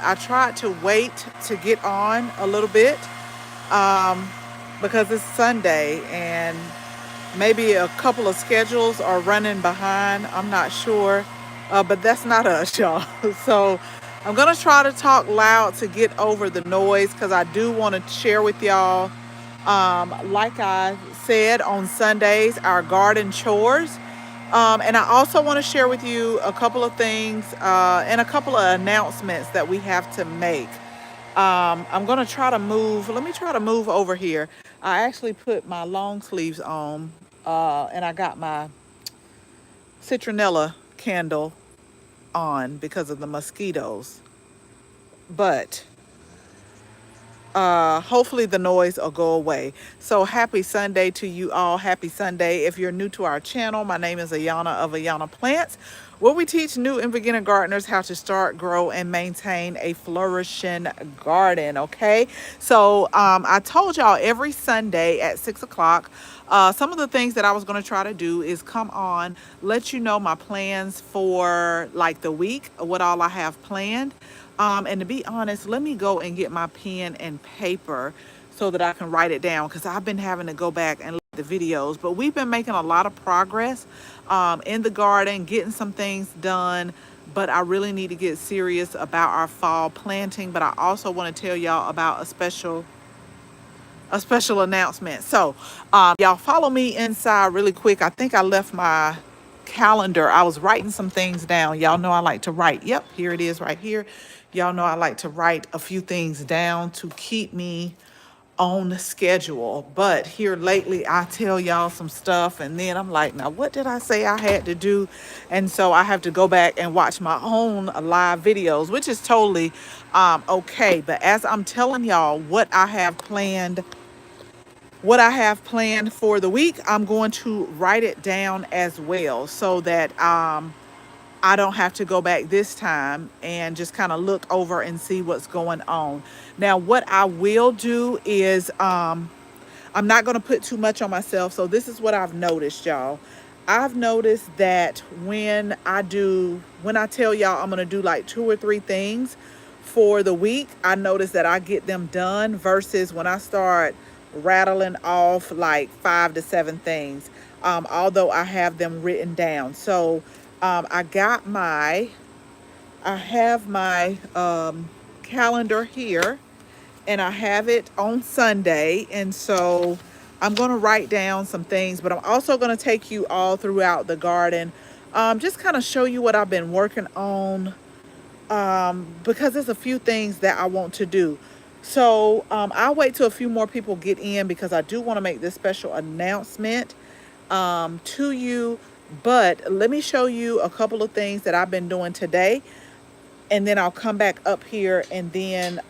I tried to wait to get on a little bit um, because it's Sunday and maybe a couple of schedules are running behind. I'm not sure, but that's not us, y'all. So I'm going to try to talk loud to get over the noise because I do want to share with y'all. Like I said on Sundays, our garden chores. And I also want to share with you a couple of things and a couple of announcements that we have to make. I'm going to try to move. Let me try to move over here. I actually put my long sleeves on and I got my citronella candle on because of the mosquitoes. But hopefully the noise will go away. So happy Sunday to you all. Happy Sunday. If you're new to our channel, my name is Ayana of Ayana Plants, where we teach new and beginner gardeners how to start, grow, and maintain a flourishing garden. Okay. So I told y'all every Sunday at 6 o'clock, some of the things that I was going to try to do is come on, let you know my plans for like the week, what all I have planned. And to be honest, let me go and get my pen and paper so that I can write it down because I've been having to go back and look at the videos. But we've been making a lot of progress in the garden, getting some things done. But I really need to get serious about our fall planting. But I also want to tell y'all about a special announcement. So y'all follow me inside really quick. I think I left my calendar. I was writing some things down. Y'all know I like to write. Yep, here it is right here. Y'all know I like to write a few things down to keep me on schedule. But here lately, I tell y'all some stuff, and then I'm like, now what did I say I had to do? And so I have to go back and watch my own live videos, which is totally okay. But as I'm telling y'all what I have planned for the week, I'm going to write it down as well so that I don't have to go back this time and just kind of look over and see what's going on. Now, what I will do is I'm not going to put too much on myself. So this is what I've noticed, y'all. I've noticed that when I tell y'all I'm going to do like two or three things for the week, I notice that I get them done versus when I start rattling off like 5 to 7 things, although I have them written down. So I got I have my calendar here and I have it on Sunday. And so I'm going to write down some things, but I'm also going to take you all throughout the garden, just kind of show you what I've been working on, because there's a few things that I want to do. So I'll wait till a few more people get in because I do want to make this special announcement to you. But let me show you a couple of things that I've been doing today, and then I'll come back up here and then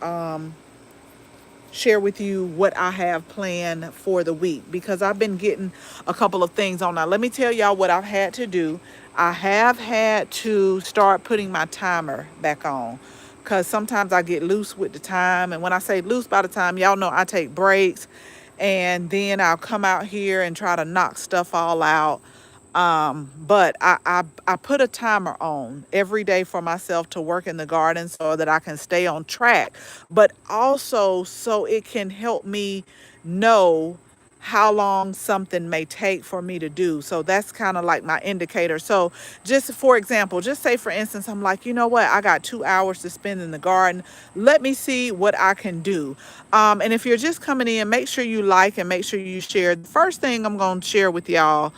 share with you what I have planned for the week because I've been getting a couple of things on. Now, let me tell y'all what I've had to do. I have had to start putting my timer back on because sometimes I get loose with the time. And when I say loose by the time, y'all know I take breaks and then I'll come out here and try to knock stuff all out. But I put a timer on every day for myself to work in the garden so that I can stay on track, but also so it can help me know how long something may take for me to do. So that's kind of like my indicator. So just for example, just say for instance, I'm like, you know what? I got 2 hours to spend in the garden. Let me see what I can do. And if you're just coming in, make sure you like and make sure you share. The first thing I'm going to share with y'all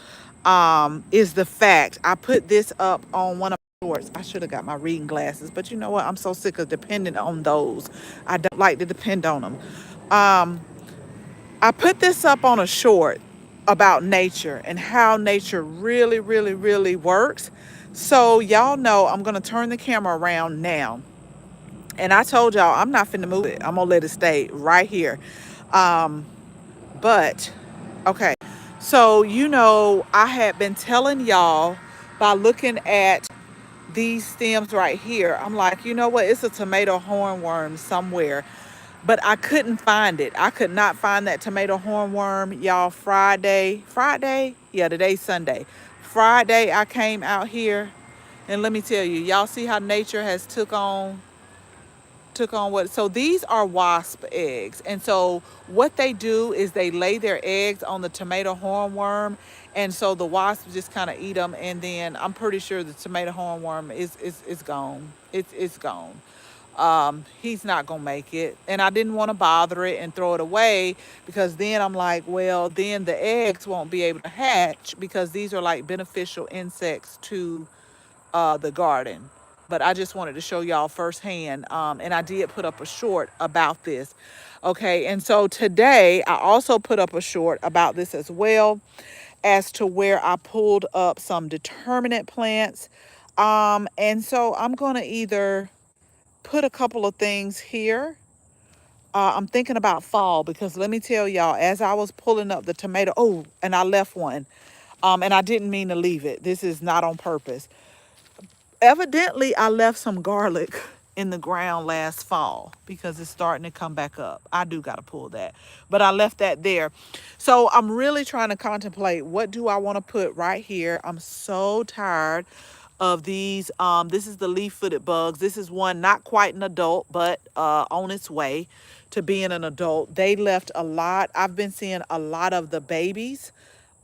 is the fact I put this up on one of my shorts. I should have got my reading glasses, but you know what? I'm so sick of depending on those. I don't like to depend on them. Um, I put this up on a short about nature and how nature really, really, really works. So y'all know I'm gonna turn the camera around now. And I told y'all I'm not finna move it. I'm gonna let it stay right here. Um, but okay. So, I had been telling y'all by looking at these stems right here, I'm like, you know what? It's a tomato hornworm somewhere, but I couldn't find it. I could not find that tomato hornworm, y'all. Friday, yeah, today's Sunday. Friday, I came out here, and let me tell you, y'all see how nature has took on. took on what? So these are wasp eggs. And so what they do is they lay their eggs on the tomato hornworm. And so the wasps just kind of eat them. And then I'm pretty sure the tomato hornworm is gone. It's gone. He's not gonna make it, and I didn't want to bother it and throw it away, because then I'm like, well, then the eggs won't be able to hatch, because these are like beneficial insects to the garden. But I just wanted to show y'all firsthand, and I did put up a short about this. Okay, and so today I also put up a short about this as well, as to where I pulled up some determinate plants. And so I'm gonna either put a couple of things here. I'm thinking about fall, because let me tell y'all, as I was pulling up the tomato, oh, and I left one. And I didn't mean to leave it. This is not on purpose. Evidently, I left some garlic in the ground last fall because it's starting to come back up. I do got to pull that, but I left that there. So I'm really trying to contemplate, what do I want to put right here. I'm so tired of these. This is the leaf-footed bugs. This is one not quite an adult, but on its way to being an adult. They left a lot. I've been seeing a lot of the babies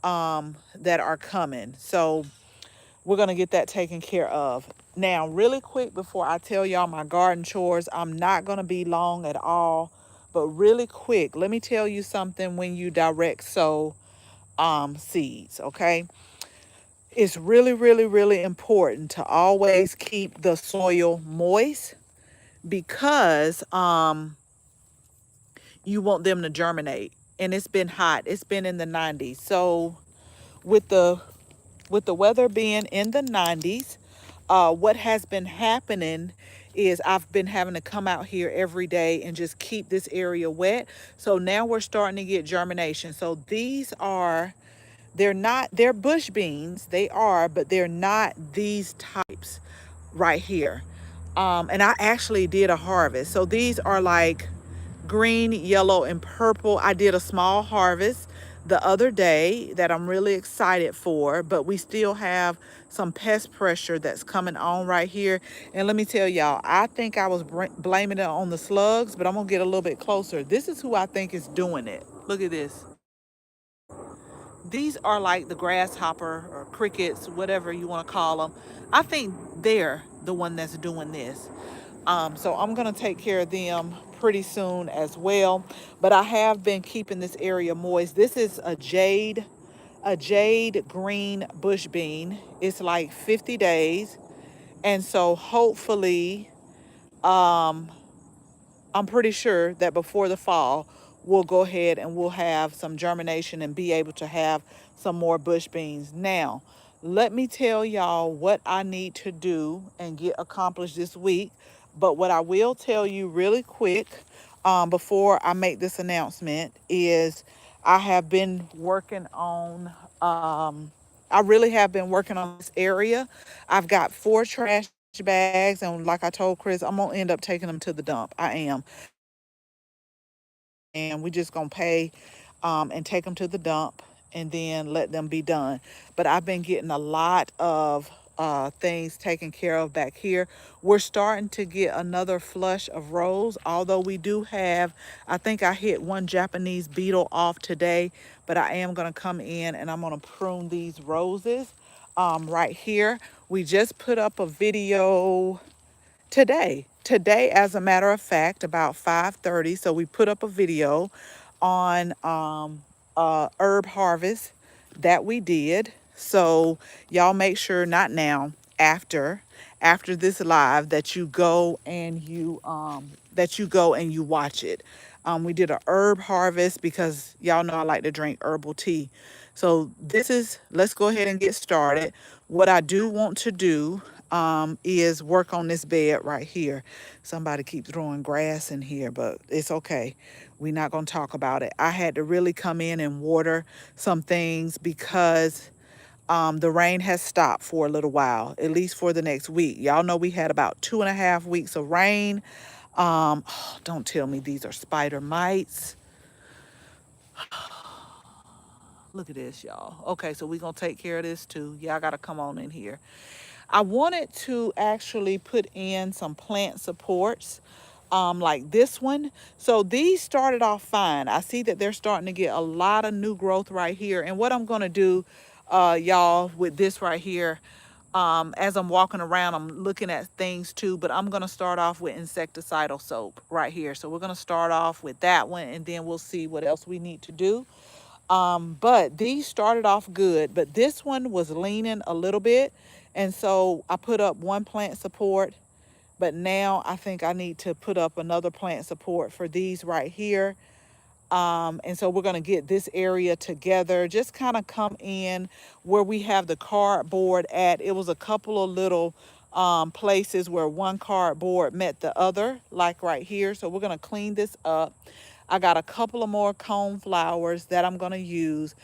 that are coming. So we're going to get that taken care of. Now, really quick before I tell y'all my garden chores, I'm not going to be long at all, but really quick, let me tell you something when you direct sow seeds, okay? It's really, really, really important to always keep the soil moist, because you want them to germinate. And it's been hot. It's been in the 90s. So with the weather being in the 90s, what has been happening is I've been having to come out here every day and just keep this area wet. So now we're starting to get germination. So these are, they're not, they're bush beans. They are, but they're not these types right here. And I actually did a harvest. So these are like green, yellow, and purple. I did a small harvest the other day that I'm really excited for, but we still have some pest pressure that's coming on right here. And let me tell y'all, I think I was blaming it on the slugs, but I'm gonna get a little bit closer. This is who I think is doing it. Look at this. These are like the grasshopper or crickets, whatever you want to call them. I think they're the one that's doing this. So I'm gonna take care of them pretty soon as well. But I have been keeping this area moist. This is a jade green bush bean. It's like 50 days. And so hopefully, I'm pretty sure that before the fall, we'll go ahead and we'll have some germination and be able to have some more bush beans. Now, let me tell y'all what I need to do and get accomplished this week. But what I will tell you really quick, before I make this announcement, is I have been working on, I really have been working on this area. I've got 4 trash bags, and like I told Chris, I'm gonna end up taking them to the dump. I am, and we just gonna pay and take them to the dump and then let them be done. But I've been getting a lot of things taken care of back here. We're starting to get another flush of rose, although we do have, I think I hit one Japanese beetle off today, but I am gonna come in and I'm gonna prune these roses right here. We just put up a video today, as a matter of fact, about 5:30. So we put up a video on herb harvest that we did. So y'all make sure, not now, after this live, that you go and you watch it. We did a herb harvest because y'all know I like to drink herbal tea. So let's go ahead and get started. What I do want to do is work on this bed right here. Somebody keeps throwing grass in here, but it's okay. We're not going to talk about it. I had to really come in and water some things because the rain has stopped for a little while, at least for the next week. Y'all know we had about 2.5 weeks of rain. Oh, don't tell me these are spider mites. Look at this, y'all. Okay, so we're going to take care of this too. Y'all got to come on in here. I wanted to actually put in some plant supports like this one. So these started off fine. I see that they're starting to get a lot of new growth right here. And what I'm going to do, y'all, with this right here, as I'm walking around, I'm looking at things too, but I'm going to start off with insecticidal soap right here. So we're going to start off with that one, and then we'll see what else we need to do. But these started off good, but this one was leaning a little bit. And so I put up one plant support, but now I think I need to put up another plant support for these right here. And so we're going to get this area together, just kind of come in where we have the cardboard at. It was a couple of little places where one cardboard met the other, like right here. So we're going to clean this up. I got a couple of more cone flowers that I'm going to use.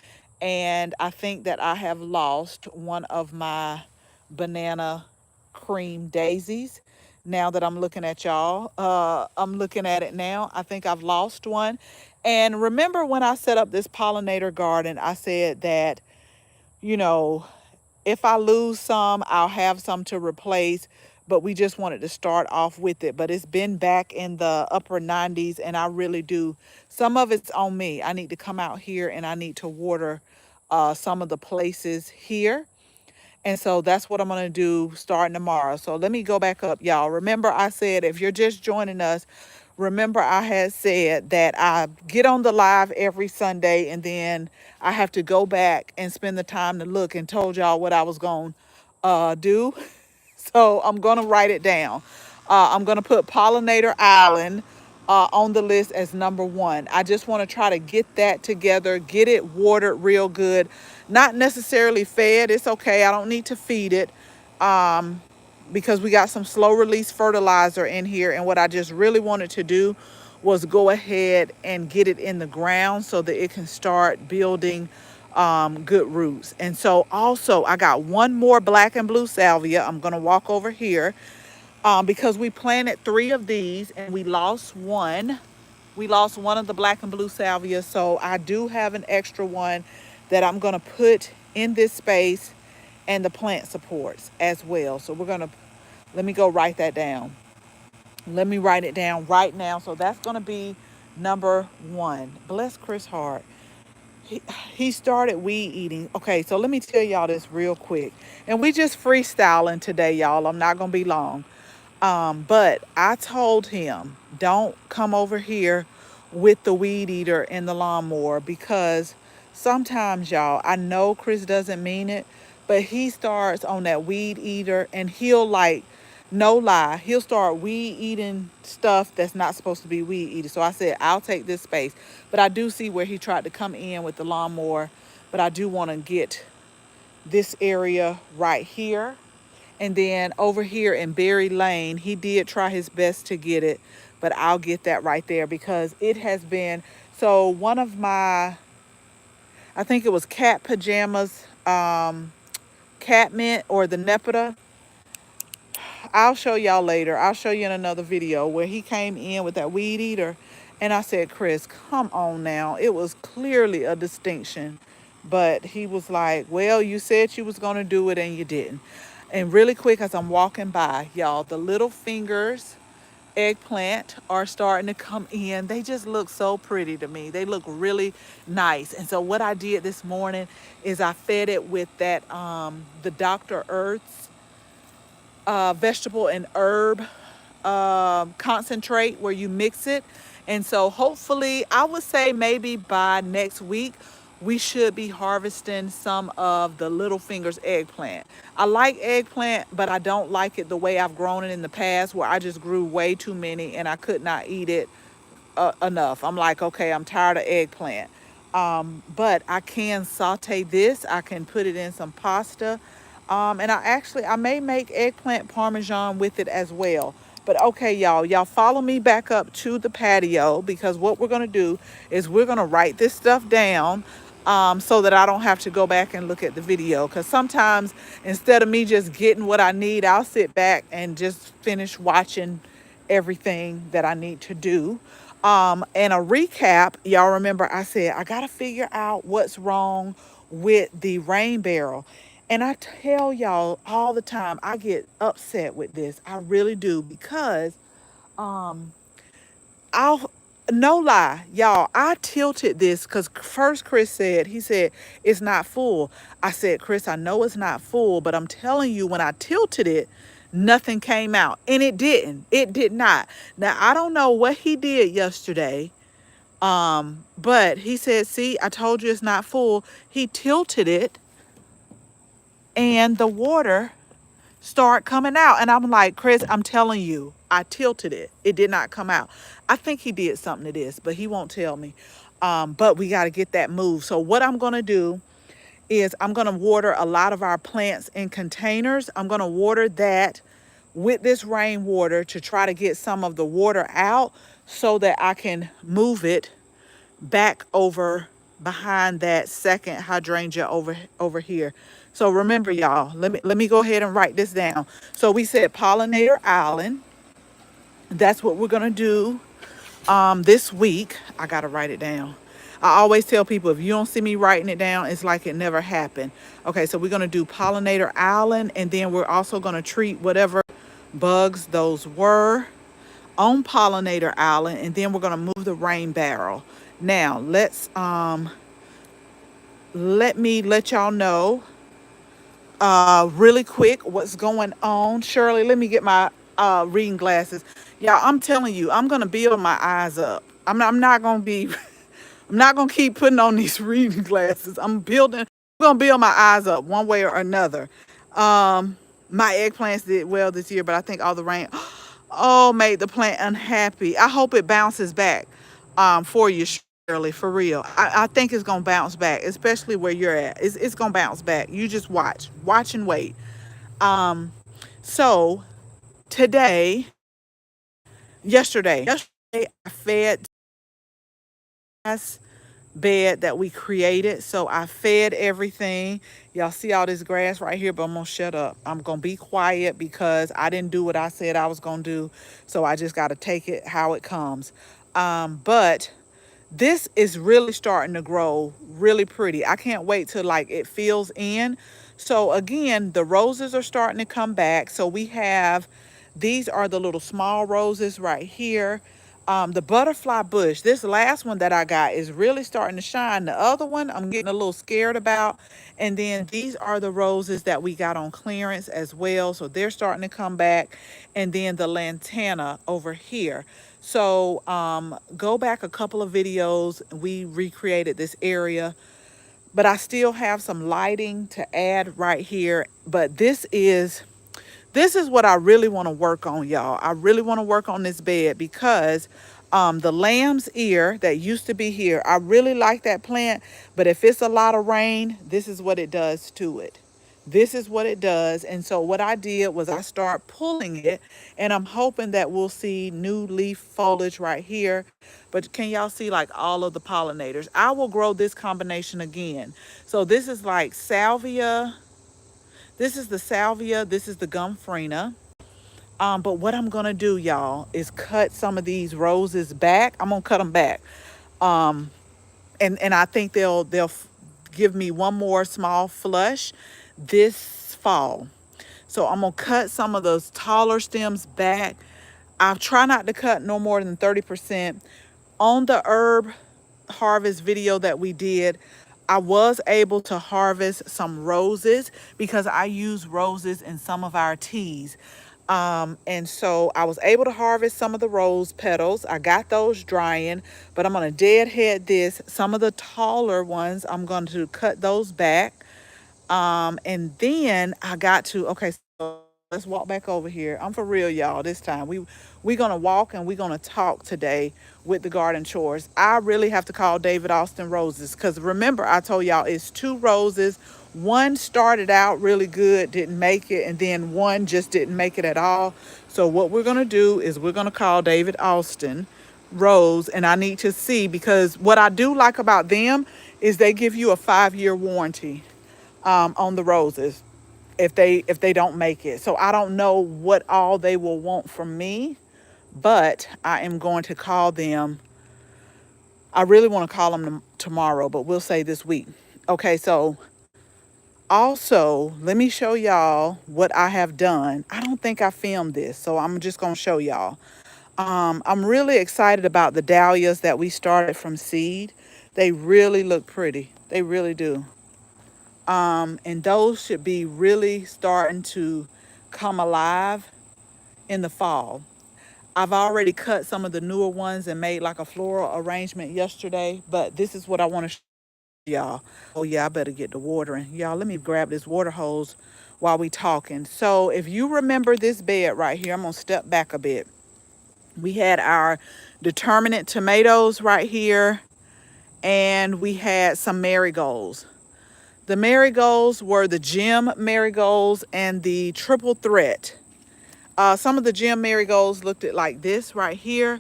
And I think that I have lost one of my banana cream daisies. Now that I'm looking at y'all, I'm looking at it now. I think I've lost one. And remember when I set up this pollinator garden, I said that, you know, if I lose some, I'll have some to replace. But we just wanted to start off with it. But it's been back in the upper 90s, and I really do. Some of it's on me. I need to come out here and I need to water some of the places here. And so that's what I'm going to do starting tomorrow. So let me go back up, y'all. Remember, I said, if you're just joining us, remember I had said that I get on the live every Sunday, and then I have to go back and spend the time to look, and told y'all what I was going to do. So I'm going to write it down. I'm going to put Pollinator Island on the list as number one. I just want to try to get that together, get it watered real good. Not necessarily fed. It's okay. I don't need to feed it because we got some slow release fertilizer in here. And what I just really wanted to do was go ahead and get it in the ground so that it can start building good roots. And so also I got one more black and blue salvia. I'm going to walk over here because we planted three of these and we lost one. We lost one of the black and blue salvia. So I do have an extra one that I'm going to put in this space, and the plant supports as well. So we're going to, let me go write that down. Let me write it down right now. So that's going to be number one. Bless Chris Hart. He started weed eating. Okay, so let me tell y'all this real quick. And we just freestyling today, y'all. I'm not going to be long. But I told him, don't come over here with the weed eater and the lawnmower, because sometimes, y'all, I know Chris doesn't mean it, but he starts on that weed eater and he'll, like, no lie, he'll start weed eating stuff that's not supposed to be weed eating. So I said, I'll take this space. But I do see where he tried to come in with the lawnmower, but I do want to get this area right here. And then over here in Berry Lane, he did try his best to get it, but I'll get that right there because it has been, so one of my, I think it was cat pajamas, cat mint or the Nepeta. I'll show y'all later. I'll show you in another video where he came in with that weed eater. And I said, Chris, come on now. It was clearly a distinction. But he was like, well, you said you was going to do it and you didn't. And really quick, as I'm walking by, y'all, the little fingers eggplant are starting to come in. They just look so pretty to me. They look really nice. And so what I did this morning is I fed it with that, the Dr. Earth's vegetable and herb concentrate where you mix it. And so hopefully, I would say maybe by next week, we should be harvesting some of the little fingers eggplant. I like eggplant, but I don't like it the way I've grown it in the past, where I just grew way too many and I could not eat it enough. I'm like, okay, I'm tired of eggplant. But I can saute this. I can put it in some pasta. And I may make eggplant parmesan with it as well. But okay, y'all follow me back up to the patio, because what we're going to do is we're going to write this stuff down so that I don't have to go back and look at the video. Because sometimes instead of me just getting what I need, I'll sit back and just finish watching everything that I need to do. And a recap, y'all remember I said, I got to figure out what's wrong with the rain barrel. And I tell y'all all the time, I get upset with this. I really do, because I'll no lie, y'all. I tilted this because first Chris said, he said, it's not full. I said, Chris, I know it's not full, but I'm telling you, when I tilted it, nothing came out. And it didn't. It did not. Now, I don't know what he did yesterday. But he said, see, I told you it's not full. He tilted it and the water start coming out. And I'm like, Chris, I'm telling you, I tilted it. It did not come out. I think he did something to this, but he won't tell me. But we got to get that moved. So what I'm going to do is I'm going to water a lot of our plants in containers. I'm going to water that with this rainwater to try to get some of the water out so that I can move it back over behind that second hydrangea over here. So remember, y'all, let me go ahead and write this down. So we said pollinator island. That's what we're gonna do this week. I gotta write it down. I always tell people, if you don't see me writing it down, it's like it never happened. Okay, so we're gonna do pollinator island, and then we're also gonna treat whatever bugs those were on pollinator island, and then we're gonna move the rain barrel. Now let me let y'all know really quick what's going on. Shirley, let me get my reading glasses. Y'all, I'm telling you, I'm gonna build my eyes up. I'm not gonna be I'm not gonna keep putting on these reading glasses. I'm gonna build my eyes up one way or another. My eggplants did well this year, but I think all the rain made the plant unhappy. I hope it bounces back for you, Shirley, for real. I think it's gonna bounce back, especially where you're at. It's gonna bounce back. You just watch and wait. So today, yesterday I fed this bed that we created. So I fed everything. Y'all see all this grass right here, but I'm gonna shut up. I'm gonna be quiet because I didn't do what I said I was gonna do. So I just gotta take it how it comes. But this is really starting to grow really pretty. I can't wait till like it fills in. So again, the roses are starting to come back. So we have, these are the little small roses right here. The butterfly bush, this last one that I got is really starting to shine. The other one I'm getting a little scared about. And then these are the roses that we got on clearance as well. So they're starting to come back. And then the lantana over here. So go back a couple of videos. We recreated this area, but I still have some lighting to add right here. But this is what I really want to work on, y'all. I really want to work on this bed because the lamb's ear that used to be here, I really like that plant, but if it's a lot of rain, this is what it does to it. This is what it does. And so what I did was I start pulling it, and I'm hoping that we'll see new leaf foliage right here. But can y'all see like all of the pollinators? I will grow this combination again. So this is like salvia. This is the salvia. This is the gumfrena. But what I'm gonna do, y'all, is cut some of these roses back. I'm gonna cut them back. And I think they'll give me one more small flush this fall. So I'm gonna cut some of those taller stems back. I try not to cut no more than 30%. On the herb harvest video that we did, I was able to harvest some roses because I use roses in some of our teas. And so I was able to harvest some of the rose petals. I got those drying, but I'm going to deadhead this. Some of the taller ones, I'm going to cut those back. And then I got to, okay, so let's walk back over here. I'm for real, y'all, this time. We're going to walk and we're going to talk today with the garden chores. I really have to call David Austin roses because remember I told y'all it's two roses. One started out really good, didn't make it, and then one just didn't make it at all. So what we're going to do is we're going to call David Austin rose, and I need to see, because what I do like about them is they give you a 5-year warranty on the roses if they don't make it. So I don't know what all they will want from me, but I am going to call them. I really want to call them tomorrow, but we'll say this week. Okay, so also, let me show y'all what I have done. I don't think I filmed this, so I'm just going to show y'all. I'm really excited about the dahlias that we started from seed. They really look pretty. They really do. And those should be really starting to come alive in the fall. I've already cut some of the newer ones and made like a floral arrangement yesterday, but this is what I want to show y'all. Oh yeah, I better get the watering. Y'all, let me grab this water hose while we talking. So if you remember this bed right here, I'm gonna step back a bit. We had our determinate tomatoes right here, and we had some marigolds. The marigolds were the gem marigolds and the triple threat. Some of the gem marigolds looked at like this right here,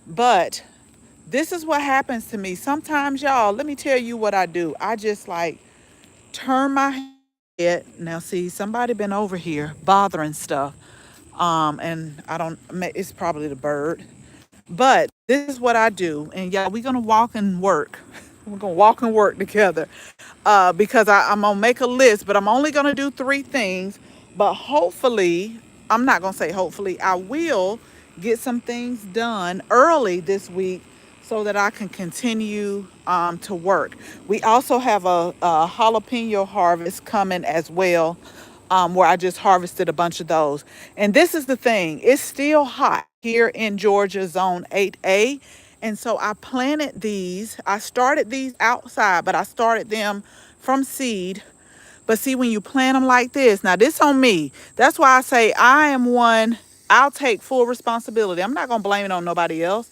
but this is what happens to me. Sometimes, y'all, let me tell you what I do. I just like turn my head. Now, see, somebody been over here bothering stuff. And I don't, it's probably the bird. But this is what I do. And y'all, we're going to walk and work. We're going to walk and work together. Because I'm going to make a list, but I'm only going to do three things. But hopefully, I'm not going to say hopefully, I will get some things done early this week so that I can continue to work. We also have a jalapeno harvest coming as well, where I just harvested a bunch of those. And this is the thing, it's still hot here in Georgia, zone 8A. And so I planted these. I started these outside, but I started them from seed. But see, when you plant them like this, now this on me. That's why I say I am one, I'll take full responsibility. I'm not going to blame it on nobody else.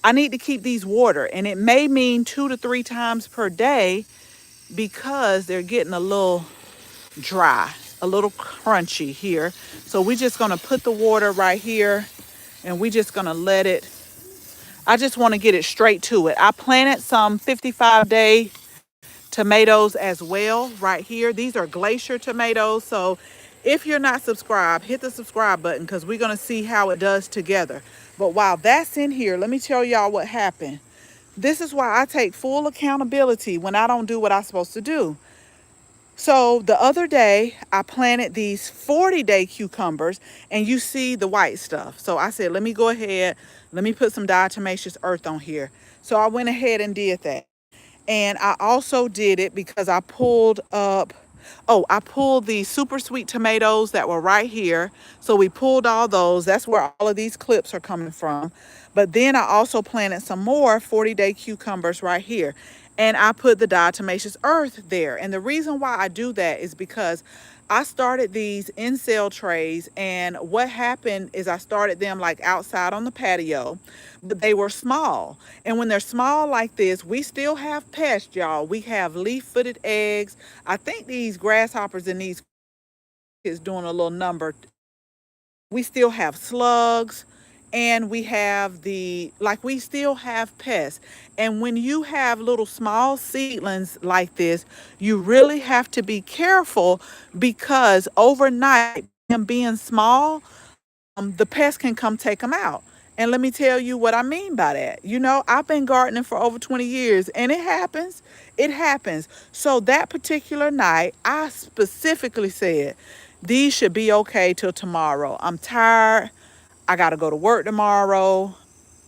I need to keep these water, and it may mean 2 to 3 times per day because they're getting a little dry, a little crunchy here. So we're just going to put the water right here, and we're just going to let it. I just want to get it straight to it. I planted some 55-day tomatoes as well right here. These are glacier tomatoes. So if you're not subscribed, hit the subscribe button because we're going to see how it does together. But while that's in here, let me tell y'all what happened. This is why I take full accountability when I don't do what I'm supposed to do. So the other day, I planted these 40-day cucumbers, and you see the white stuff. So I said, let me go ahead, let me put some diatomaceous earth on here. So I went ahead and did that. And I also did it because I pulled up, oh, I pulled the super sweet tomatoes that were right here. So we pulled all those. That's where all of these clips are coming from. But then I also planted some more 40-day cucumbers right here. And I put the diatomaceous earth there. And the reason why I do that is because I started these in cell trays, and what happened is I started them like outside on the patio, but they were small. And when they're small like this, we still have pests, y'all. We have leaf-footed eggs. I think these grasshoppers and these is doing a little number. We still have slugs, and we have we still have pests. And when you have little small seedlings like this, you really have to be careful because overnight, them being small, the pest can come take them out. And let me tell you what I mean by that. You know, I've been gardening for over 20 years, and it happens. It happens. So that particular night, I specifically said, these should be okay till tomorrow. I'm tired. I got to go to work tomorrow.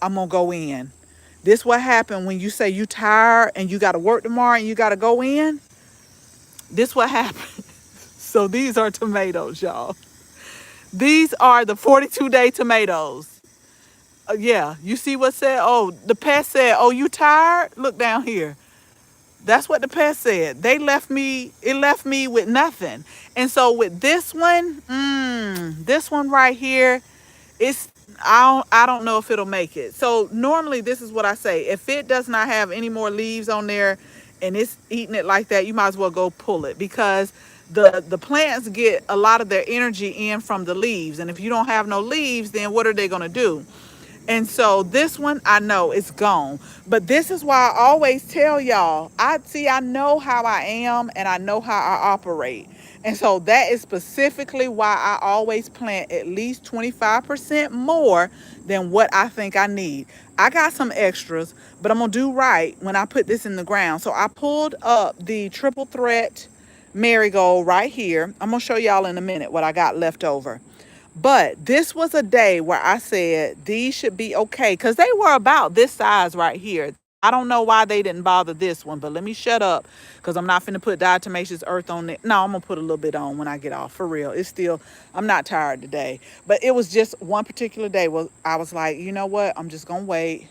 I'm going to go in. This what happened when you say you tired and you got to work tomorrow and you got to go in. This what happened. So these are tomatoes, y'all. These are the 42-day tomatoes. Yeah, you see what said? Oh, the pest said, oh, you tired? Look down here. That's what the pest said. It left me with nothing. And so with this one right here, it's I don't know if it'll make it. So normally this is what I say. If it does not have any more leaves on there and it's eating it like that, you might as well go pull it because the plants get a lot of their energy in from the leaves. And if you don't have no leaves, then what are they going to do? And so this one, I know it's gone. But this is why I always tell y'all, I know how I am and I know how I operate. And so that is specifically why I always plant at least 25% more than what I think I need. I got some extras, but I'm going to do right when I put this in the ground. So I pulled up the triple threat marigold right here. I'm going to show y'all in a minute what I got left over. But this was a day where I said these should be okay because they were about this size right here. I don't know why they didn't bother this one, but let me shut up because I'm not finna put diatomaceous earth on it. No, I'm gonna put a little bit on when I get off, for real. It's still, I'm not tired today, but it was just one particular day where I was like, you know what? I'm just gonna wait.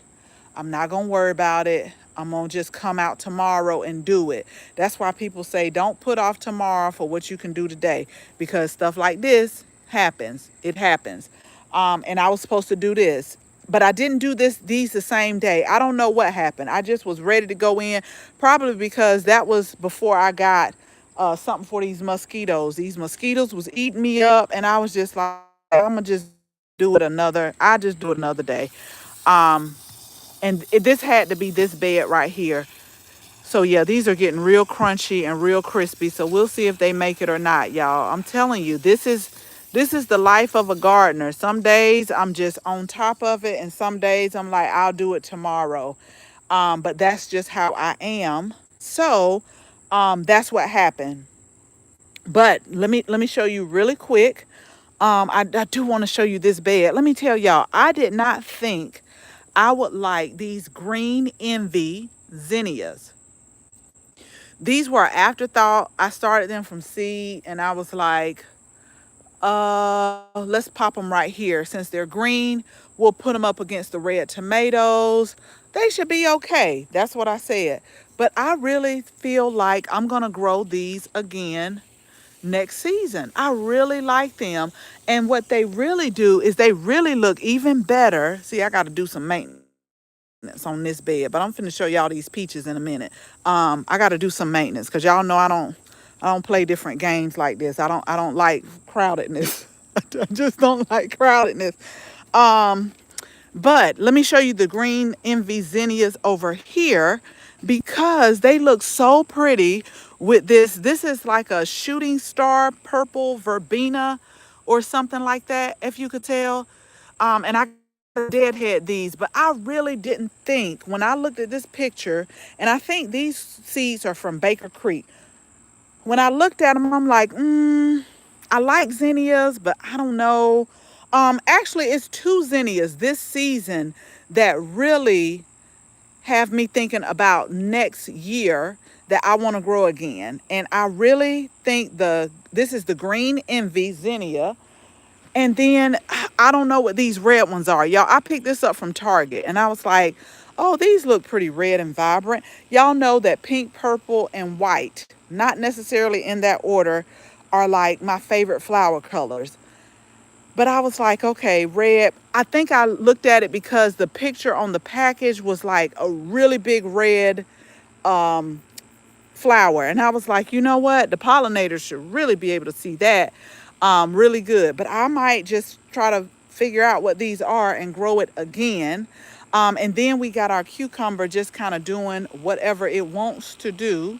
I'm not going to worry about it. I'm going to just come out tomorrow and do it. That's why people say don't put off tomorrow for what you can do today, because stuff like this happens. It happens. And I was supposed to do this, but I didn't do these the same day. I don't know what happened. I just was ready to go in, probably because that was before I got something for these mosquitoes. These mosquitoes was eating me up, and I was just like, I'm going to just I just do it another day. Um, this had to be this bed right here. So yeah, these are getting real crunchy and real crispy. So we'll see if they make it or not, y'all. I'm telling you, this is the life of a gardener. Some days I'm just on top of it, and some days I'm like, I'll do it tomorrow. But that's just how I am. So that's what happened. But let me show you really quick. I do want to show you this bed. Let me tell y'all, I did not think I would like these green envy zinnias. These were an afterthought. I started them from seed, and I was like, let's pop them right here. Since they're green, we'll put them up against the red tomatoes. They should be okay. That's what I said. But I really feel like I'm going to grow these again next season. I really like them. And what they really do is they really look even better. See, I got to do some maintenance on this bed, but I'm finna show y'all these peaches in a minute. I got to do some maintenance because y'all know I don't play different games like this. I don't like crowdedness. I just don't like crowdedness. Um, but let me show you the green envy zinnias over here because they look so pretty with this. This is like a shooting star purple verbena or something like that, if you could tell. And I deadhead these, but I really didn't think when I looked at this picture, and I think these seeds are from Baker Creek. When I looked at them, I'm like, I like zinnias, but I don't know. Actually, it's two zinnias this season that really have me thinking about next year that I want to grow again. And I really think this is the green envy zinnia. And then I don't know what these red ones are. Y'all, I picked this up from Target and I was like, oh, these look pretty red and vibrant. Y'all know that pink, purple, and white, not necessarily in that order, are like my favorite flower colors. But I was like, okay, red. I think I looked at it because the picture on the package was like a really big red um, flower. And I was like, you know what? The pollinators should really be able to see that really good. But I might just try to figure out what these are and grow it again. And then we got our cucumber just kind of doing whatever it wants to do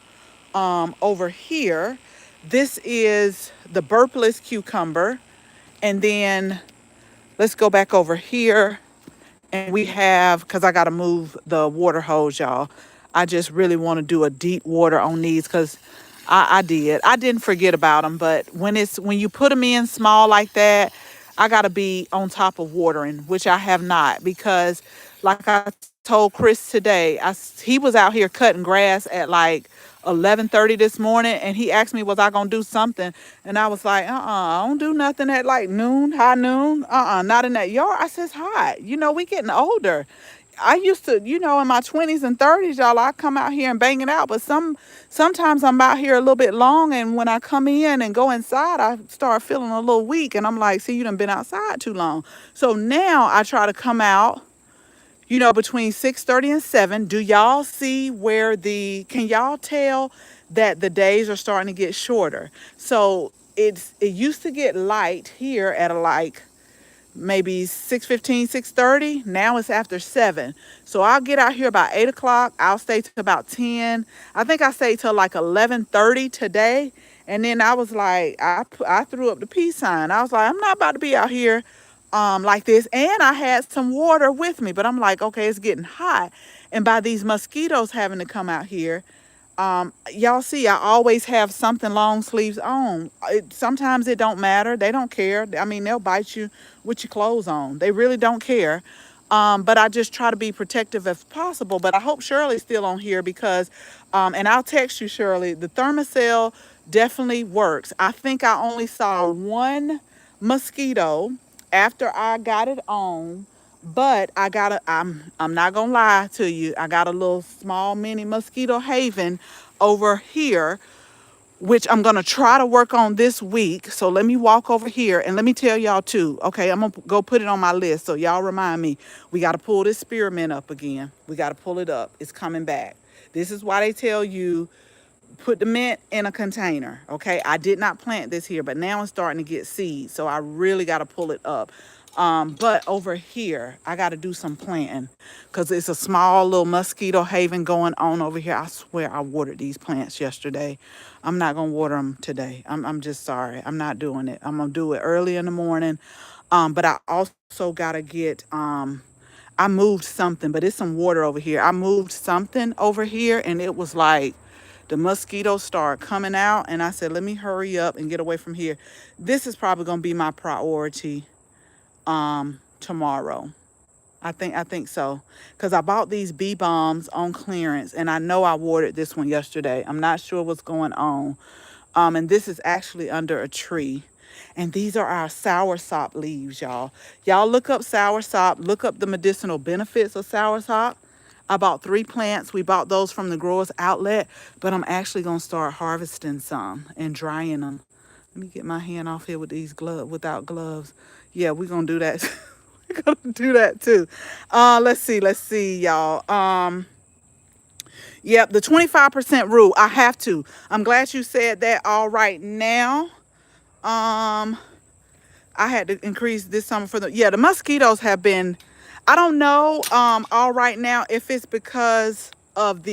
over here. This is the burpless cucumber. And then let's go back over here. And we have, because I got to move the water hose, y'all. I just really want to do a deep water on these because I did. I didn't forget about them, but when you put them in small like that, I got to be on top of watering, which I have not because, like I told Chris today, he was out here cutting grass at like 11:30 this morning, and he asked me, was I gonna do something? And I was like, I don't do nothing at like noon, high noon. Not in that yard. I says hot. We getting older. I used to, in my 20s and 30s, y'all, I come out here and bang it out. But sometimes I'm out here a little bit long, and when I come in and go inside, I start feeling a little weak. And I'm like, see, you done been outside too long. So now I try to come out, between 6:30 and 7. Do y'all see can y'all tell that the days are starting to get shorter? So it used to get light here at like maybe 6:15, 6:30. Now it's after 7. So I'll get out here about 8 o'clock. I'll stay till about 10. I think I stayed till like 11:30 today. And then I was like, I threw up the peace sign. I was like, I'm not about to be out here like this. And I had some water with me, but I'm like, okay, it's getting hot. And by these mosquitoes having to come out here, Y'all see, I always have something long sleeves on. Sometimes it don't matter. They don't care. I mean, they'll bite you with your clothes on. They really don't care. But I just try to be protective if possible. But I hope Shirley's still on here because, and I'll text you, Shirley. The Thermacell definitely works. I think I only saw one mosquito after I got it on, but I'm not gonna lie to you. I got a little small mini mosquito haven over here, which I'm gonna try to work on this week. So let me walk over here and let me tell y'all too. Okay, I'm gonna go put it on my list. So y'all remind me, we gotta pull this spearmint up again. We gotta pull it up. It's coming back. This is why they tell you put the mint in a container. Okay, I did not plant this here, but now it's starting to get seeds, so I really got to pull it up. But over here I got to do some planting because it's a small little mosquito haven going on over here. I swear I watered these plants yesterday. I'm not gonna water them today. I'm just sorry, I'm not doing it. I'm gonna do it early in the morning. But I also got to get I moved something, but it's some water over here. I moved something over here and it was like the mosquitoes start coming out, and I said, let me hurry up and get away from here. This is probably gonna be my priority tomorrow. I think so. Because I bought these bee bombs on clearance and I know I watered this one yesterday. I'm not sure what's going on. And this is actually under a tree. And these are our soursop leaves, y'all. Y'all look up soursop, look up the medicinal benefits of soursop. I bought 3 plants. We bought those from the growers outlet, but I'm actually gonna start harvesting some and drying them. Let me get my hand off here with these gloves, without gloves. Yeah, we're gonna do that. We're gonna do that too. Let's see, y'all. Yep, the 25% rule. I have to. I'm glad you said that. All right, now. Um, I had to increase this summer for the mosquitoes have been. I don't know. All right now, if it's because of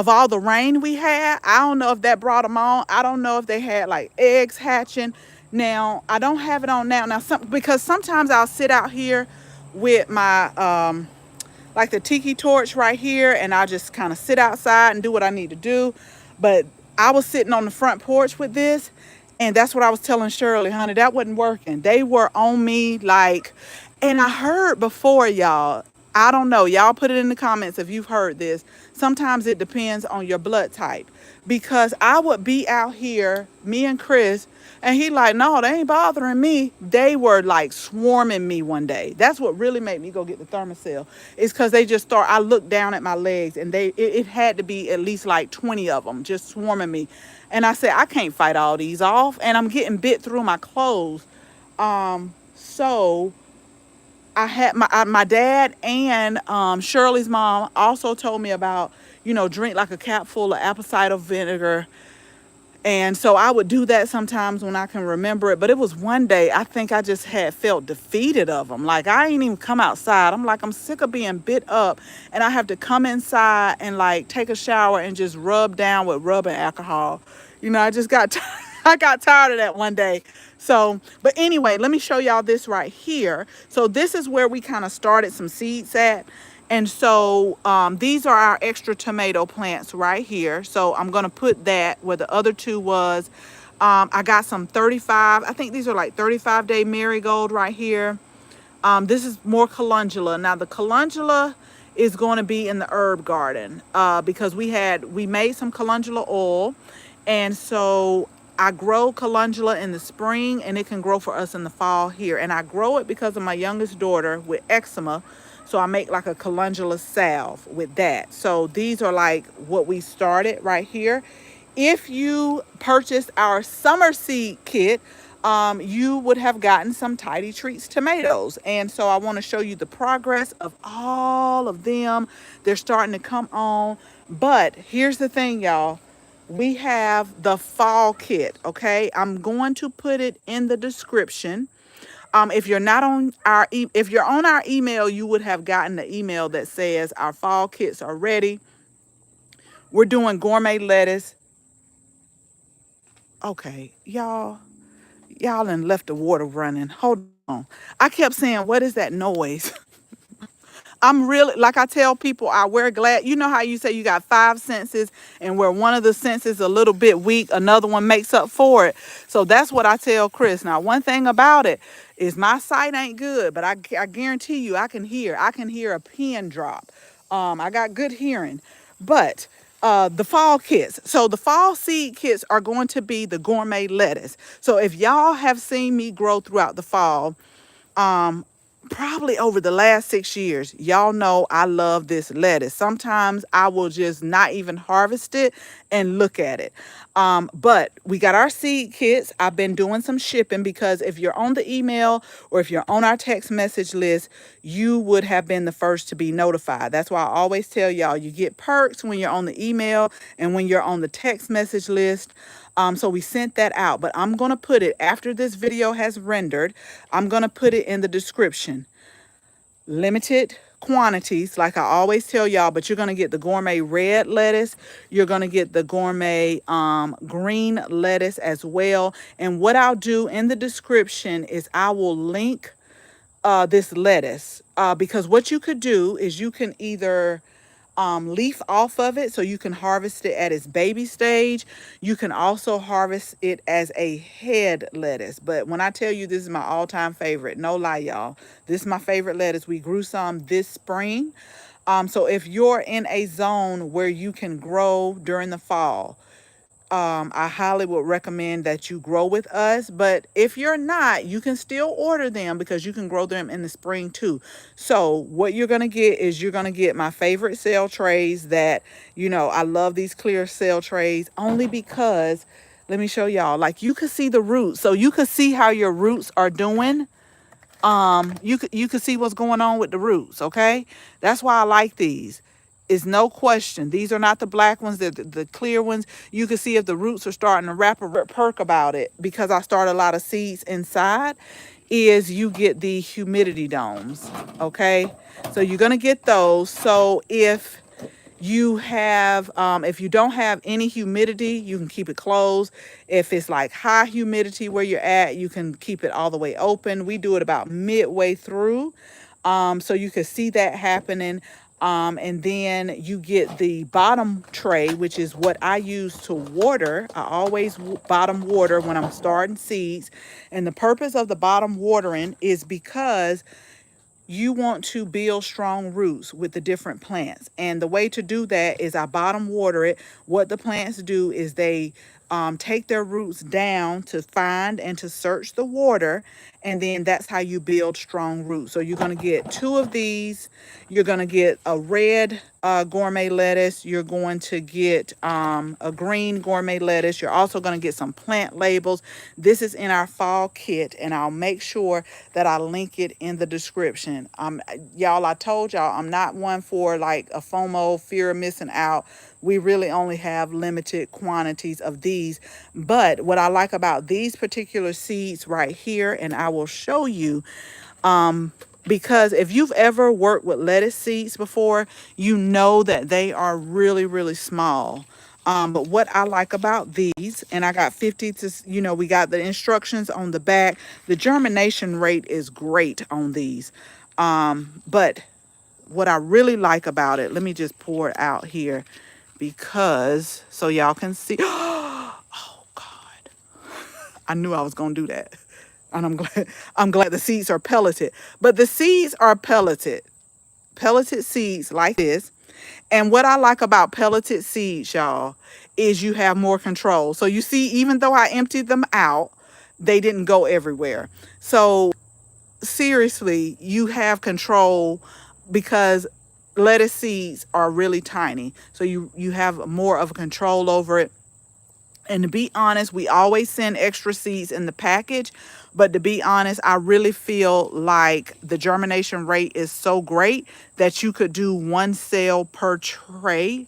all the rain we had. I don't know if that brought them on. I don't know if they had like eggs hatching. Now I don't have it on now. Because sometimes I'll sit out here with my like the tiki torch right here, and I just kind of sit outside and do what I need to do. But I was sitting on the front porch with this, and that's what I was telling Shirley, honey, that wasn't working. They were on me like, and I heard before, y'all. I don't know. Y'all put it in the comments if you've heard this. Sometimes it depends on your blood type. Because I would be out here, me and Chris, and he like, no, they ain't bothering me. They were like swarming me one day. That's what really made me go get the Thermacell. It's because they just start. I looked down at my legs, and it had to be at least like 20 of them just swarming me. And I said, I can't fight all these off, and I'm getting bit through my clothes. So I had my dad and Shirley's mom also told me about, drink like a cap full of apple cider vinegar. And so I would do that sometimes when I can remember it. But it was one day I think I just had felt defeated of them. Like I ain't even come outside. I'm like, I'm sick of being bit up. And I have to come inside and like take a shower and just rub down with rubbing alcohol. I just I got tired of that one day. So, but anyway, let me show y'all this right here. So this is where we kind of started some seeds at. And so these are our extra tomato plants right here. So I'm going to put that where the other two was. I got some 35. I think these are like 35-day marigold right here. This is more calendula. Now the calendula is going to be in the herb garden because we made some calendula oil. And so I grow calendula in the spring and it can grow for us in the fall here. And I grow it because of my youngest daughter with eczema. So I make like a calendula salve with that. So these are like what we started right here. If you purchased our summer seed kit, you would have gotten some Tidy Treats tomatoes. And so I want to show you the progress of all of them. They're starting to come on. But here's the thing, y'all. We have the fall kit, okay? I'm going to put it in the description. If you're not on if you're on our email, you would have gotten the email that says our fall kits are ready. We're doing gourmet lettuce. Okay, y'all done left the water running. Hold on. I kept saying, what is that noise? I'm really, like I tell people, I wear glass. You know how you say you got five senses, and where one of the senses a little bit weak, another one makes up for it. So that's what I tell Chris. Now, one thing about it is my sight ain't good, but I guarantee you I can hear. I can hear a pin drop. I got good hearing. But the fall kits. So the fall seed kits are going to be the gourmet lettuce. So if y'all have seen me grow throughout the fall, um probably over the last 6 years, y'all know I love this lettuce. Sometimes I will just not even harvest it and look at it. But we got our seed kits. I've been doing some shipping because if you're on the email or if you're on our text message list, you would have been the first to be notified. That's why I always tell y'all you get perks when you're on the email and when you're on the text message list. So we sent that out, but I'm going to put it after this video has rendered. I'm going to put it in the description. Limited quantities, like I always tell y'all, but you're going to get the gourmet red lettuce. You're going to get the gourmet green lettuce as well. And what I'll do in the description is I will link this lettuce because what you could do is you can either leaf off of it so you can harvest it at its baby stage. You can also harvest it as a head lettuce. But when I tell you this is my all-time favorite, no lie, y'all, this is my favorite lettuce. We grew some this spring. So if you're in a zone where you can grow during the fall, I highly would recommend that you grow with us. But if you're not, you can still order them because you can grow them in the spring too. So what you're going to get is you're going to get my favorite cell trays that, I love these clear cell trays only because, let me show y'all, like you can see the roots. So you can see how your roots are doing. You could see what's going on with the roots. Okay, that's why I like these. Is no question. These are not the black ones, they're the clear ones. You can see if the roots are starting to wrap a perk about it because I start a lot of seeds inside. Is you get the humidity domes. Okay, so you're gonna get those. So if you don't have any humidity, you can keep it closed. If it's like high humidity where you're at, you can keep it all the way open. We do it about midway through, so you can see that happening. And then you get the bottom tray, which is what I use to water. I always bottom water when I'm starting seeds, and the purpose of the bottom watering is because you want to build strong roots with the different plants. And the way to do that is I bottom water it. What the plants do is they take their roots down to find and to search the water. And then that's how you build strong roots. So you're going to get two of these. You're going to get a red gourmet lettuce. You're going to get a green gourmet lettuce. You're also going to get some plant labels. This is in our fall kit, and I'll make sure that I link it in the description. Y'all, I told y'all I'm not one for like a FOMO, fear of missing out. We really only have limited quantities of these. But what I like about these particular seeds right here, and I will show you, because if you've ever worked with lettuce seeds before, you know that they are really, really small. But what I like about these, and I got 50 to, we got the instructions on the back. The germination rate is great on these. But what I really like about it, let me just pour it out here because so y'all can see. Oh God, I knew I was gonna do that. And I'm glad the seeds are pelleted. But the seeds are pelleted seeds like this. And what I like about pelleted seeds, y'all, is you have more control. So you see, even though I emptied them out, they didn't go everywhere. So seriously, you have control because lettuce seeds are really tiny. So you have more of a control over it. And to be honest, we always send extra seeds in the package. But to be honest, I really feel like the germination rate is so great that you could do one cell per tray,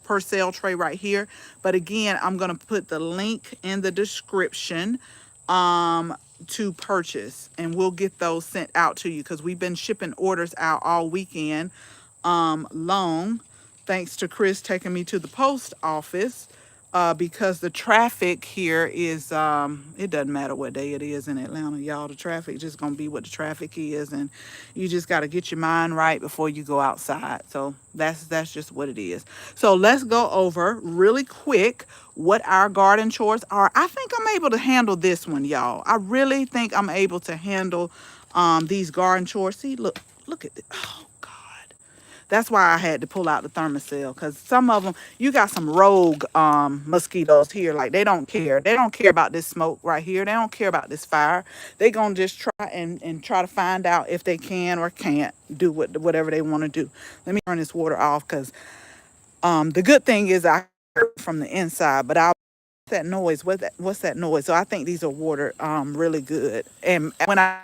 per cell tray right here. But again, I'm going to put the link in the description to purchase. And we'll get those sent out to you because we've been shipping orders out all weekend long. Thanks to Chris taking me to the post office because the traffic here is it doesn't matter what day it is in Atlanta, y'all. The traffic just gonna be what the traffic is, and you just got to get your mind right before you go outside. So that's just what it is. So let's go over really quick what our garden chores are. I think I'm able to handle this one, y'all. I really think I'm able to handle these garden chores. See, look at this. Oh God. That's why I had to pull out the thermocell, because some of them, you got some rogue mosquitoes here. Like, they don't care. They don't care about this smoke right here. They don't care about this fire. They gonna just try and try to find out if they can or can't do whatever they want to do. Let me turn this water off, because the good thing is I heard from the inside, but I that noise. What's that noise? So I think these are watered really good. And when I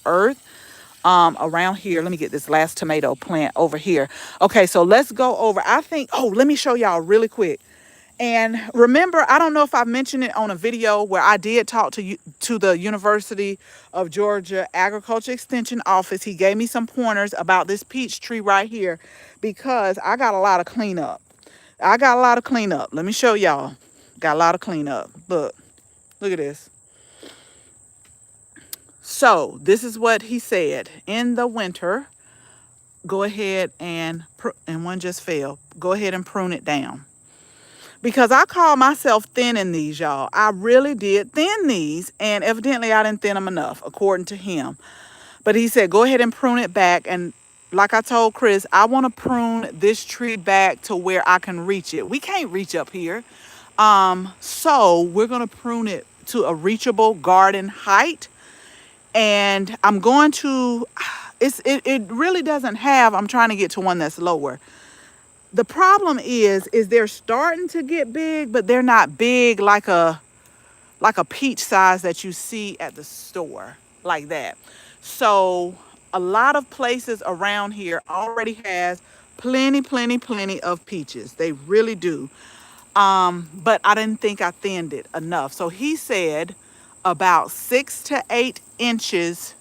earth around here. Let me get this last tomato plant over here. Okay, so let's go over. I think, oh, let me show y'all really quick. And remember, I don't know if I mentioned it on a video where I did talk to you to the University of Georgia Agriculture Extension Office. He gave me some pointers about this peach tree right here, because I got a lot of cleanup. I got a lot of cleanup. Let me show y'all. Got a lot of cleanup. Look at this. So this is what he said. In the winter, go ahead and one just fell. Go ahead and prune it down. Because I call myself thinning these, y'all. I really did thin these, and evidently I didn't thin them enough, according to him. But he said, go ahead and prune it back. And like I told Chris, I want to prune this tree back to where I can reach it. We can't reach up here. So we're going to prune it to a reachable garden height. And I'm going to, it really doesn't have, I'm trying to get to one that's lower. The problem is they're starting to get big, but they're not big like a peach size that you see at the store, like that. So a lot of places around here already has plenty of peaches. They really do. But I didn't think I thinned it enough. So he said about 6 to 8 inches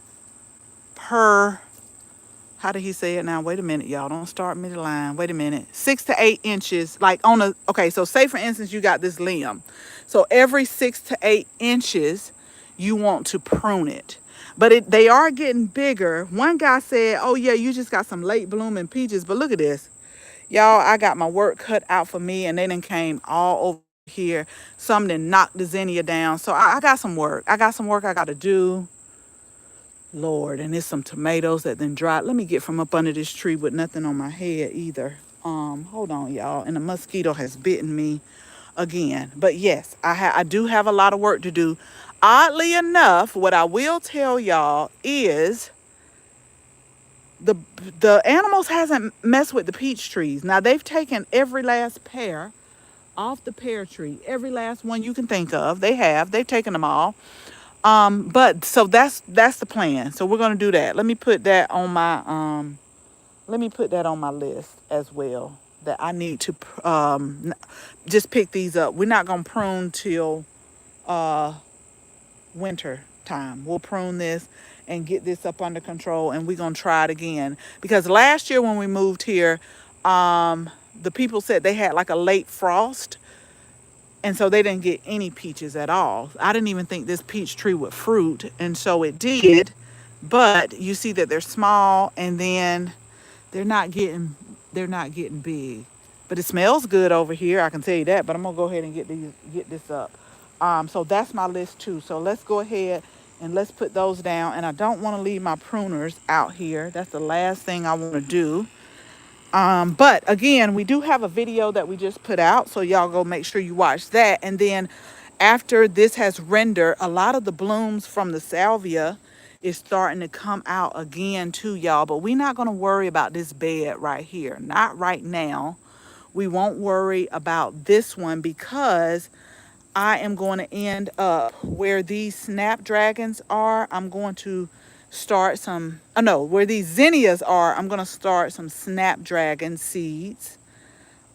per, how did he say it now? Wait a minute, y'all. Don't start me the line. Wait a minute. 6 to 8 inches, like on a, okay, so say for instance, you got this limb. So every 6 to 8 inches, you want to prune it. But they are getting bigger. One guy said, oh yeah, you just got some late blooming peaches. But look at this. Y'all, I got my work cut out for me, and they done came all over here. Some done knocked the zinnia down. So I got some work. I got some work I got to do. Lord, and there's some tomatoes that then dried. Let me get from up under this tree with nothing on my head either. Hold on, y'all. And a mosquito has bitten me again. But yes, I do have a lot of work to do. Oddly enough, what I will tell y'all is the animals hasn't messed with the peach trees. Now they've taken every last pear off the pear tree. Every last one you can think of. They've taken them all. But so that's the plan. So we're gonna do that. Let me put that on my list as well. That I need to just pick these up. We're not gonna prune till winter time. We'll prune this and get this up under control, and we're gonna try it again. Because last year when we moved here, the people said they had like a late frost. And so they didn't get any peaches at all. I didn't even think this peach tree would fruit. And so it did. But you see that they're small, and then they're not getting big. But it smells good over here, I can tell you that. But I'm gonna go ahead and get this up. So that's my list too. So let's go ahead and let's put those down. And I don't want to leave my pruners out here. That's the last thing I want to do. But again, we do have a video that we just put out, so y'all go make sure you watch that. And then after this has rendered, a lot of the blooms from the salvia is starting to come out again too, y'all. But we're not going to worry about this bed right here. Not right now. We won't worry about this one, because I am going to end up where these snapdragons are. I'm going to start some, oh no, where these zinnias are, I'm going to start some snapdragon seeds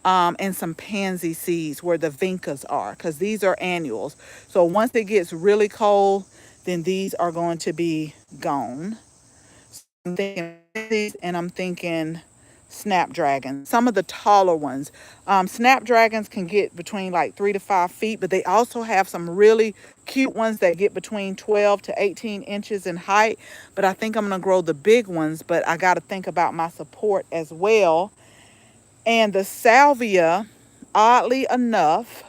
and some pansy seeds where the vincas are, because these are annuals. So once it gets really cold, then these are going to be gone. I'm thinking, and I'm thinking snapdragons, some of the taller ones. Snapdragons can get between like 3 to 5 feet, but they also have some really cute ones that get between 12 to 18 inches in height. But I think I'm going to grow the big ones, but I got to think about my support as well. And the salvia, oddly enough,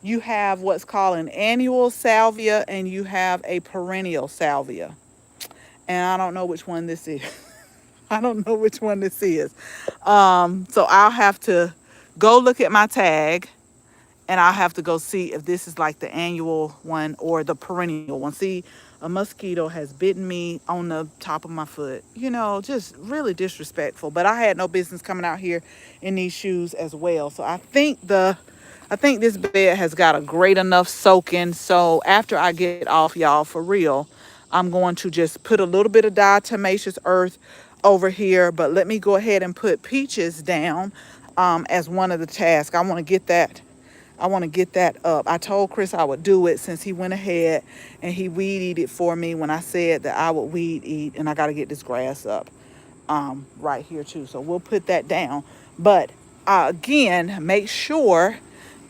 you have what's called an annual salvia and you have a perennial salvia. And I don't know which one this is. I don't know which one this is. So I'll have to go look at my tag and I'll have to go see if this is like the annual one or the perennial one. See, a mosquito has bitten me on the top of my foot. You know, just really disrespectful. But I had no business coming out here in these shoes as well. So I think this bed has got a great enough soaking. So after I get off, y'all, for real, I'm going to just put a little bit of diatomaceous earth over here. But let me go ahead and put peaches down as one of the tasks. I want to get that. I want to get that up. I told Chris I would do it since he went ahead and he weed eated for me when I said that I would weed eat. And I got to get this grass up right here too. So we'll put that down. But again, make sure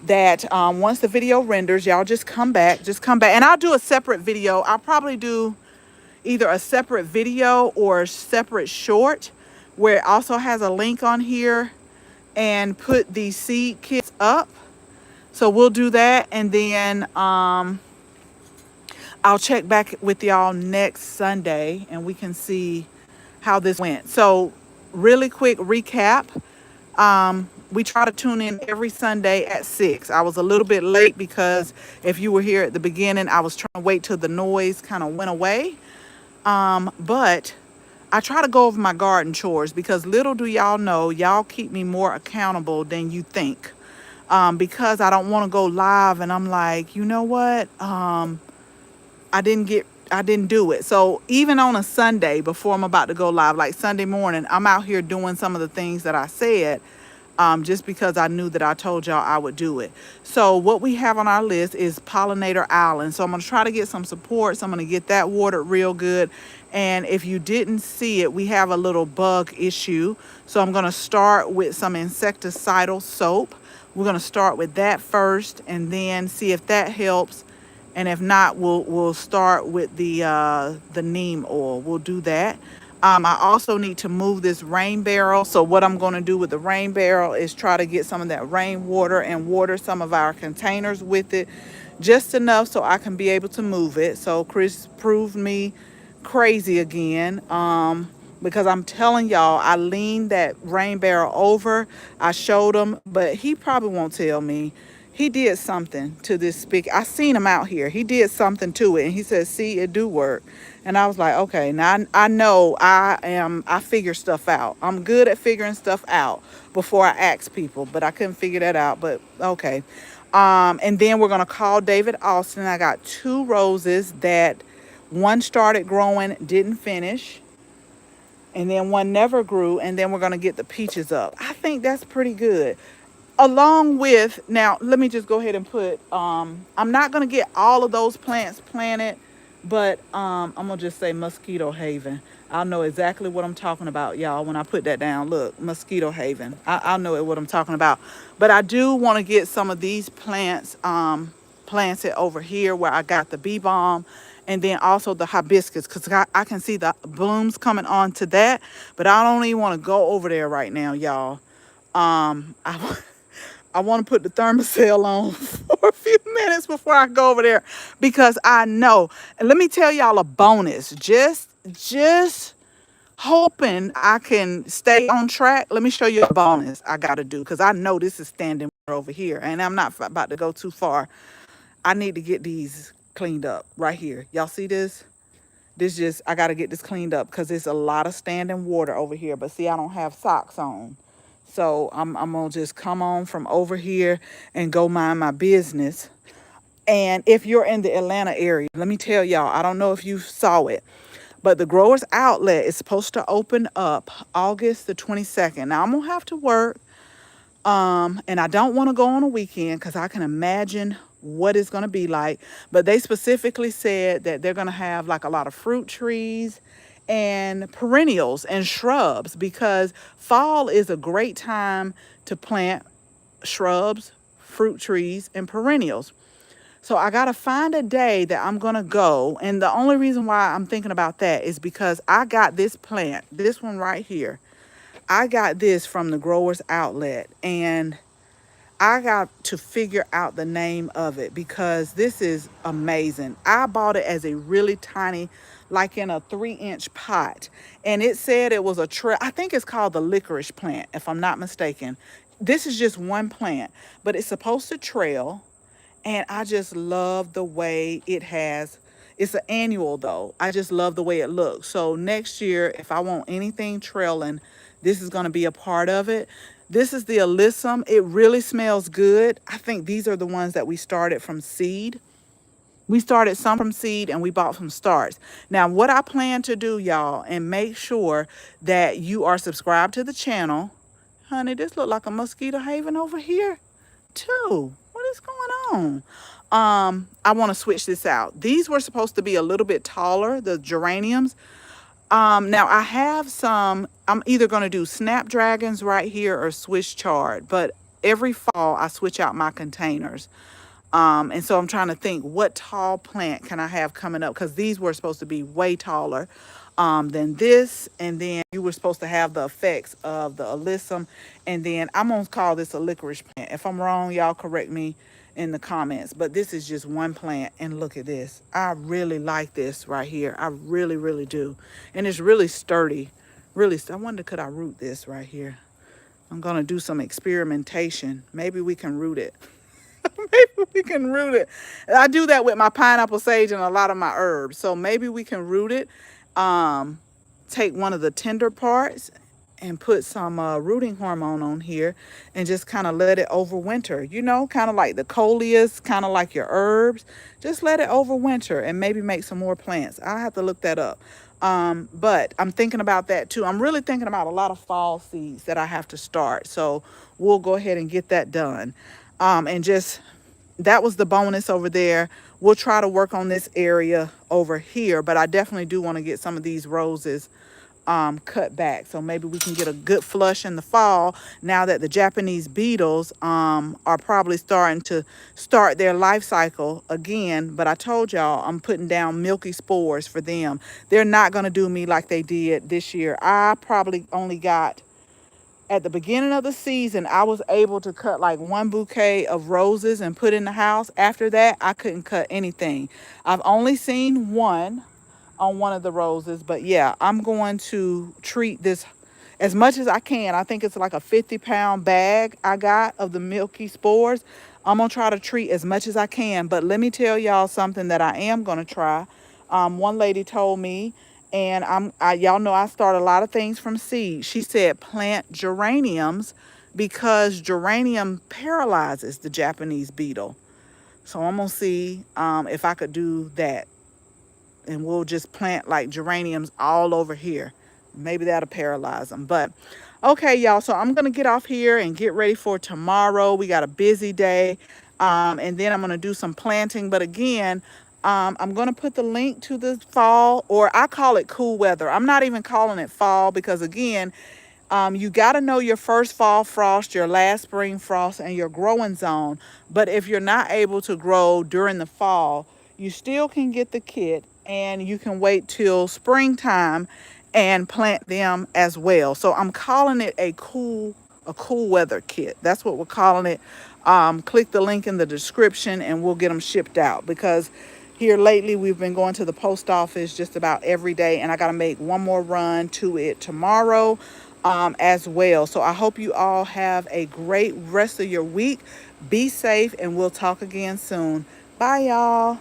that once the video renders, y'all just come back. And I'll do a separate video. I'll probably do either a separate video or a separate short where it also has a link on here and put the seed kits up. So we'll do that, and then I'll check back with y'all next Sunday and we can see how this went. So really quick recap. We try to tune in every Sunday at 6. I was a little bit late because if you were here at the beginning, I was trying to wait till the noise kind of went away. But I try to go over my garden chores because little do y'all know, y'all keep me more accountable than you think. Because I don't want to go live and I'm like, you know what? I didn't do it. So even on a Sunday before I'm about to go live, like Sunday morning, I'm out here doing some of the things that I said, just because I knew that I told y'all I would do it. So what we have on our list is Pollinator Island. So I'm going to try to get some support. So I'm going to get that watered real good. And if you didn't see it, we have a little bug issue. So I'm going to start with some insecticidal soap. We're going to start with that first and then see if that helps. And if not, we'll start with the neem oil. We'll do that. I also need to move this rain barrel. So what I'm going to do with the rain barrel is try to get some of that rainwater and water some of our containers with it. Just enough so I can be able to move it. So Chris proved me crazy again. Because I'm telling y'all, I leaned that rain barrel over. I showed him, but he probably won't tell me. He did something to this spigot. I seen him out here. He did something to it, and he said, see, it do work. And I was like, okay, now I know I figure stuff out. I'm good at figuring stuff out before I ask people, but I couldn't figure that out, but okay. And then we're going to call David Austin. I got 2 roses that one started growing, didn't finish. And then one never grew, and then we're going to get the peaches up. I think that's pretty good. Along with, now, let me just go ahead and put, I'm not going to get all of those plants planted, but I'm going to just say Mosquito Haven. I'll know exactly what I'm talking about, y'all, when I put that down. Look, Mosquito Haven. I'll know what I'm talking about. But I do want to get some of these plants planted over here where I got the bee balm. And then also the hibiscus, because I can see the blooms coming on to that. But I don't even want to go over there right now, y'all. I want to put the thermocell on for a few minutes before I go over there. Because I know. And let me tell y'all a bonus. Just hoping I can stay on track. Let me show you a bonus I got to do. Because I know this is standing over here. And I'm not about to go too far. I need to get these cleaned up right here. Y'all see this? I got to get this cleaned up because there's a lot of standing water over here. But see, I don't have socks on. So I'm going to just come on from over here and go mind my business. And if you're in the Atlanta area, let me tell y'all, I don't know if you saw it, but the Growers Outlet is supposed to open up August the 22nd. Now, I'm going to have to work. And I don't want to go on a weekend because I can imagine what it's going to be like. But they specifically said that they're going to have like a lot of fruit trees and perennials and shrubs, because fall is a great time to plant shrubs, fruit trees, and perennials. So I got to find a day that I'm going to go. And the only reason why I'm thinking about that is because I got this plant, this one right here. I got this from the Growers Outlet, and I got to figure out the name of it because this is amazing. I bought it as a really tiny, like in a 3-inch pot. And it said it was a trail. I think it's called the licorice plant, if I'm not mistaken. This is just one plant, but it's supposed to trail. And I just love the way it has, it's an annual though. I just love the way it looks. So next year, if I want anything trailing, this is going to be a part of it. This is the alyssum. It really smells good. I think these are the ones that we started from seed. We started some from seed and we bought some starts. Now, what I plan to do, y'all, and make sure that you are subscribed to the channel. Honey, this look like a mosquito haven over here too. What is going on? I want to switch this out. These were supposed to be a little bit taller, the geraniums. Now I have some, I'm either going to do snapdragons right here or Swiss chard, but every fall I switch out my containers. And so I'm trying to think, what tall plant can I have coming up? Because these were supposed to be way taller than this. And then you were supposed to have the effects of the alyssum. And then I'm going to call this a licorice plant. If I'm wrong, y'all correct me in the comments. But this is just one plant. And look at this. I really like this right here. I really, really do. And it's really sturdy. Really, I wonder, could I root this right here? I'm going to do some experimentation. Maybe we can root it. Maybe we can root it. I do that with my pineapple sage and a lot of my herbs. So maybe we can root it. Um, Take one of the tender parts and put some rooting hormone on here and just kind of let it overwinter. You know, kind of like the coleus, kind of like your herbs. Just let it overwinter and maybe make some more plants. I'll have to look that up. But I'm thinking about that too. I'm really thinking about a lot of fall seeds that I have to start. So we'll go ahead and get that done. And just, that was the bonus over there. We'll try to work on this area over here, but I definitely do want to get some of these roses cut back. So maybe we can get a good flush in the fall now that the Japanese beetles are probably starting to start their life cycle again. But I told y'all I'm putting down milky spores for them. They're not going to do me like they did this year. I probably only got, at the beginning of the season, I was able to cut like one bouquet of roses and put in the house. After that, I couldn't cut anything. I've only seen one on one of the roses, but yeah, I'm going to treat this as much as I can. I think it's like a 50-pound bag I got of the milky spores. I'm going to try to treat as much as I can, but let me tell y'all something that I am going to try. One lady told me, and y'all know I start a lot of things from seed. She said plant geraniums because geranium paralyzes the Japanese beetle. So I'm gonna see if I could do that, and we'll just plant like geraniums all over here. Maybe that'll paralyze them. But okay, y'all, so I'm gonna get off here and get ready for tomorrow. We got a busy day, and then I'm gonna do some planting. But again, I'm gonna put the link to the fall, or I call it cool weather. I'm not even calling it fall because again, you got to know your first fall frost, your last spring frost, and your growing zone. But if you're not able to grow during the fall, you still can get the kit and you can wait till springtime and plant them as well. So I'm calling it a cool weather kit. That's what we're calling it. Click the link in the description and we'll get them shipped out, because here lately we've been going to the post office just about every day, and I got to make one more run to it tomorrow as well. So I hope you all have a great rest of your week. Be safe, and we'll talk again soon. Bye, y'all.